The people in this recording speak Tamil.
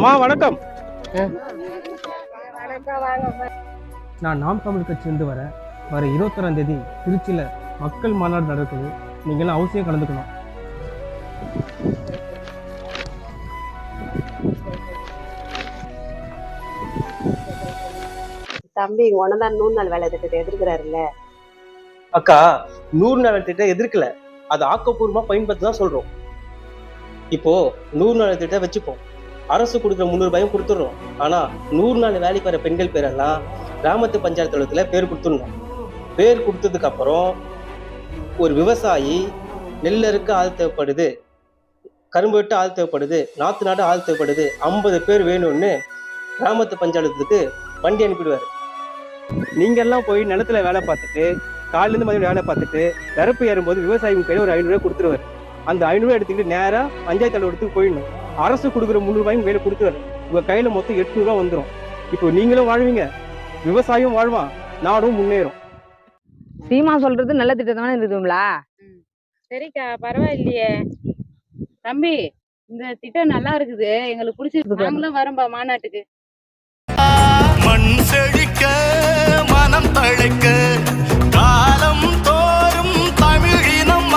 அம்மா வணக்கம். நான் நாம் தமிழ் கட்சியிலிருந்து வர 21ஆம் தேதி திருச்சியில் மக்கள் மாநாடு நடக்குது. நீங்களாம் அவசியம் கலந்துக்கணும். தம்பி உனதான் 100 நாள் வேலை திட்டத்தை எதிர்க்கிறாருல்ல. அக்கா, 100 நாள் திட்டம் எதிர்க்கல, அது ஆக்கப்பூர்வமா பயன்படுத்தி தான் சொல்றோம். இப்போ 100 நாள் திட்டம் வச்சுப்போம், அரசு கொடுக்குற 300 ரூபாயும் கொடுத்துடுறோம். ஆனா 100 நாள் வேலைக்கு வர பெண்கள் பேரெல்லாம் கிராமத்து பஞ்சாயத்து அலுவலகத்துல பேர் கொடுத்துடணும். பேர் கொடுத்ததுக்கு அப்புறம் ஒரு விவசாயி நெல் அறுக்க ஆள் தேவைப்படுது, கரும்பு வெட்ட ஆள் தேவைப்படுது, நாத்து நாடு ஆள் தேவைப்படுது, 50 பேர் வேணும்னு கிராமத்து பஞ்சாயத்துக்கு வண்டி அனுப்பிடுவாரு. நீங்க எல்லாம் போய் நிலத்துல வேலை பார்த்துட்டு காலிலிருந்து மதியம் வேலை பார்த்துட்டு நிரப்பு ஏறும்போது விவசாயி கையில் ஒரு 500 ரூபாய் கொடுத்துருவாரு. அந்த 500 ரூபாய் எடுத்துக்கிட்டு நேரா பஞ்சாயத்து அலுவலகத்துக்கு போயிடணும். அரசு கொடுக்குற 300 ரூபாயும் கையில கொடுத்துருவாரு. உங்க கையில மொத்தம் 800 ரூபாய் வந்துடும். இப்போ நீங்களும் வாழ்வீங்க, விவசாயம் வாழ்வான், நாடும் முன்னேறும். சீமா சொல்றது நல்ல திட்டத்தானே இருக்குங்களா? சரிக்கா, பரவாயில்லையே தம்பி, இந்த திட்டம் நல்லா இருக்குது, எங்களுக்கு பிடிச்சிருக்கு. நாங்களும் வரோம்பா மாநாட்டுக்கு. மண் செழிக்க மனம் தழைக்க காலம் தோறும் தமிழினம்